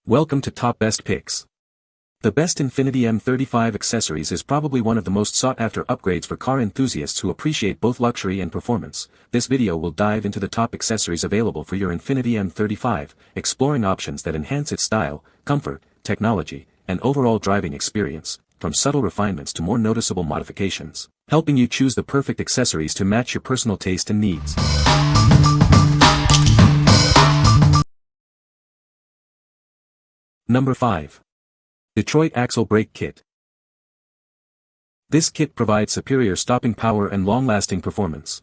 Welcome to Top Best Picks. The best Infiniti M35 Accessories is probably one of the most sought-after upgrades for car enthusiasts who appreciate both luxury and performance. This video will dive into the top accessories available for your Infiniti M35, exploring options that enhance its style, comfort, technology, and overall driving experience, from subtle refinements to more noticeable modifications, helping you choose the perfect accessories to match your personal taste and needs. Number 5. Detroit Axle Brake Kit. This kit provides superior stopping power and long-lasting performance.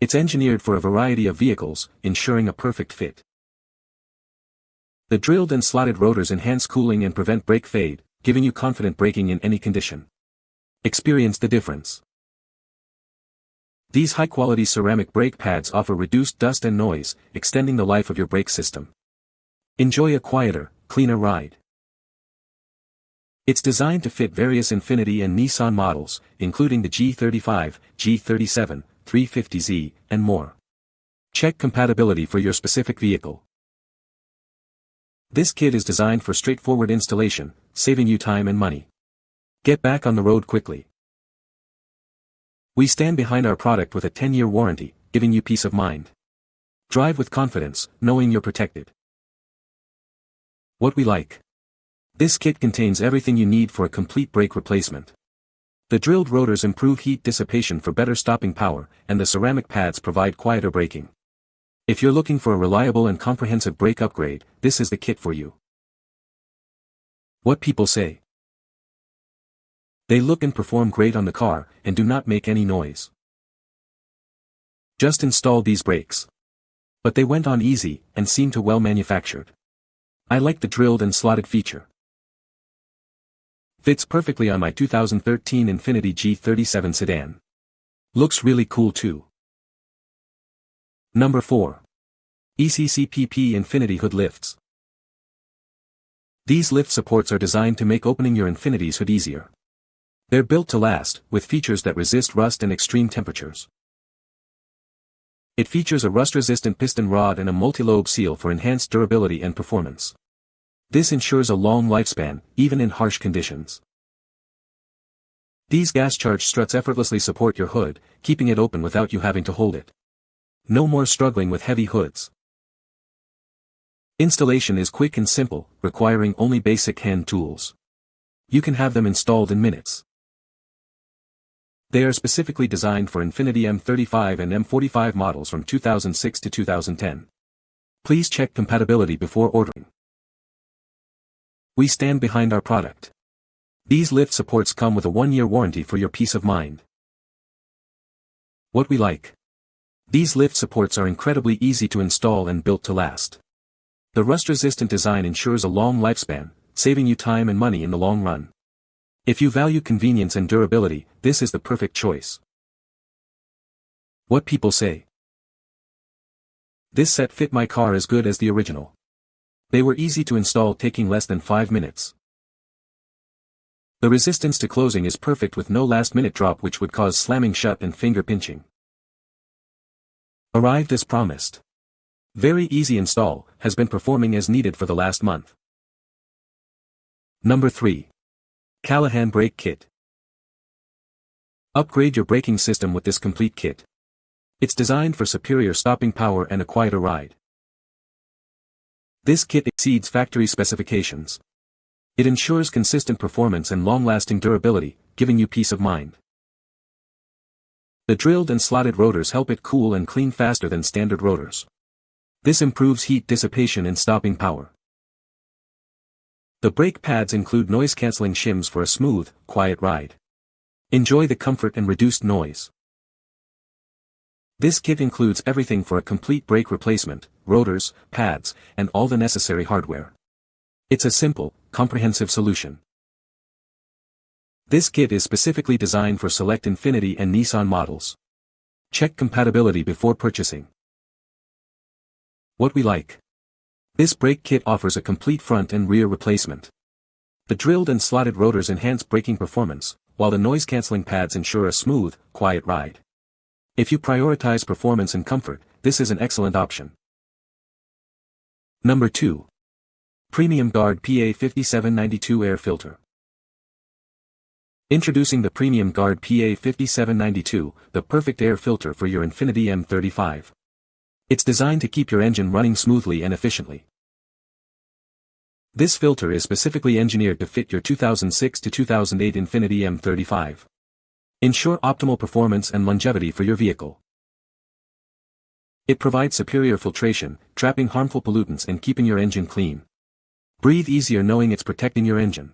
It's engineered for a variety of vehicles, ensuring a perfect fit. The drilled and slotted rotors enhance cooling and prevent brake fade, giving you confident braking in any condition. Experience the difference. These high-quality ceramic brake pads offer reduced dust and noise, extending the life of your brake system. Enjoy a quieter, cleaner ride. It's designed to fit various Infiniti and Nissan models, including the G35, G37, 350Z, and more. Check compatibility for your specific vehicle. This kit is designed for straightforward installation, saving you time and money. Get back on the road quickly. We stand behind our product with a 10-year warranty, giving you peace of mind. Drive with confidence, knowing you're protected. What we like. This kit contains everything you need for a complete brake replacement. The drilled rotors improve heat dissipation for better stopping power, and the ceramic pads provide quieter braking. If you're looking for a reliable and comprehensive brake upgrade, this is the kit for you. What people say. They look and perform great on the car, and do not make any noise. Just installed these brakes. But they went on easy, and seem to well manufactured. I like the drilled and slotted feature. Fits perfectly on my 2013 Infiniti G37 sedan. Looks really cool too. Number 4. ECCPP Infiniti Hood Lifts. These lift supports are designed to make opening your Infiniti's hood easier. They're built to last, with features that resist rust and extreme temperatures. It features a rust-resistant piston rod and a multi-lobe seal for enhanced durability and performance. This ensures a long lifespan, even in harsh conditions. These gas-charged struts effortlessly support your hood, keeping it open without you having to hold it. No more struggling with heavy hoods. Installation is quick and simple, requiring only basic hand tools. You can have them installed in minutes. They are specifically designed for Infiniti M35 and M45 models from 2006 to 2010. Please check compatibility before ordering. We stand behind our product. These lift supports come with a 1-year warranty for your peace of mind. What we like. These lift supports are incredibly easy to install and built to last. The rust-resistant design ensures a long lifespan, saving you time and money in the long run. If you value convenience and durability, this is the perfect choice. What people say. This set fit my car as good as the original. They were easy to install, taking less than 5 minutes. The resistance to closing is perfect with no last-minute drop which would cause slamming shut and finger pinching. Arrived as promised. Very easy install, has been performing as needed for the last month. Number 3. Callahan Brake Kit. Upgrade your braking system with this complete kit. It's designed for superior stopping power and a quieter ride. This kit exceeds factory specifications. It ensures consistent performance and long-lasting durability, giving you peace of mind. The drilled and slotted rotors help it cool and clean faster than standard rotors. This improves heat dissipation and stopping power. The brake pads include noise-canceling shims for a smooth, quiet ride. Enjoy the comfort and reduced noise. This kit includes everything for a complete brake replacement, rotors, pads, and all the necessary hardware. It's a simple, comprehensive solution. This kit is specifically designed for select Infiniti and Nissan models. Check compatibility before purchasing. What we like. This brake kit offers a complete front and rear replacement. The drilled and slotted rotors enhance braking performance, while the noise-canceling pads ensure a smooth, quiet ride. If you prioritize performance and comfort, this is an excellent option. Number 2. Premium Guard PA5792 Air Filter. Introducing the Premium Guard PA5792, the perfect air filter for your Infiniti M35. It's designed to keep your engine running smoothly and efficiently. This filter is specifically engineered to fit your 2006 to 2008 Infiniti M35. Ensure optimal performance and longevity for your vehicle. It provides superior filtration, trapping harmful pollutants and keeping your engine clean. Breathe easier knowing it's protecting your engine.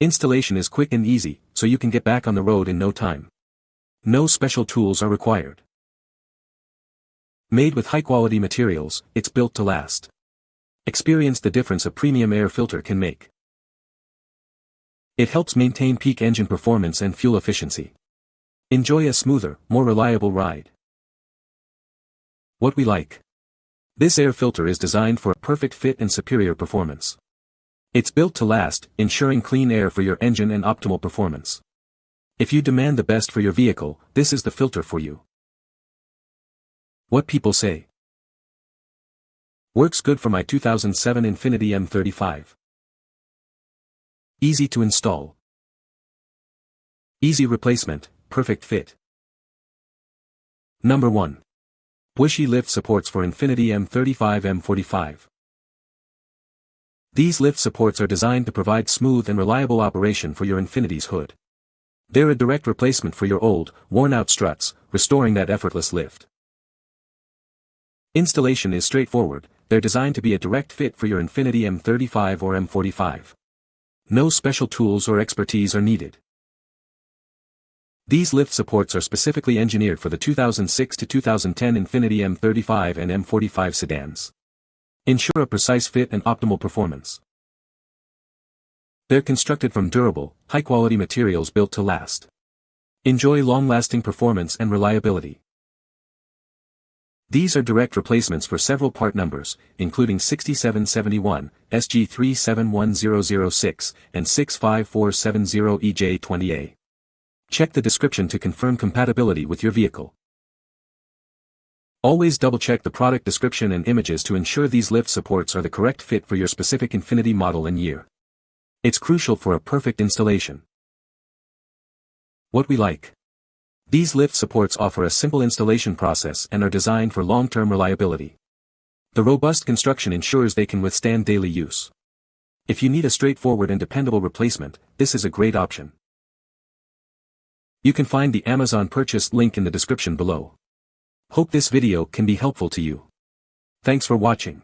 Installation is quick and easy, so you can get back on the road in no time. No special tools are required. Made with high-quality materials, it's built to last. Experience the difference a premium air filter can make. It helps maintain peak engine performance and fuel efficiency. Enjoy a smoother, more reliable ride. What we like. This air filter is designed for a perfect fit and superior performance. It's built to last, ensuring clean air for your engine and optimal performance. If you demand the best for your vehicle, this is the filter for you. What people say. Works good for my 2007 Infiniti M35. Easy to install. Easy replacement, perfect fit. Number 1. BOXI lift supports for Infiniti M35 M45. These lift supports are designed to provide smooth and reliable operation for your Infiniti's hood. They're a direct replacement for your old, worn-out struts, restoring that effortless lift. Installation is straightforward, they're designed to be a direct fit for your Infiniti M35 or M45. No special tools or expertise are needed. These lift supports are specifically engineered for the 2006 to 2010 Infiniti M35 and M45 sedans. Ensure a precise fit and optimal performance. They're constructed from durable, high-quality materials built to last. Enjoy long-lasting performance and reliability. These are direct replacements for several part numbers, including 6771, SG371006, and 65470EJ20A. Check the description to confirm compatibility with your vehicle. Always double-check the product description and images to ensure these lift supports are the correct fit for your specific Infiniti model and year. It's crucial for a perfect installation. What we like. These lift supports offer a simple installation process and are designed for long-term reliability. The robust construction ensures they can withstand daily use. If you need a straightforward and dependable replacement, this is a great option. You can find the Amazon purchase link in the description below. Hope this video can be helpful to you. Thanks for watching.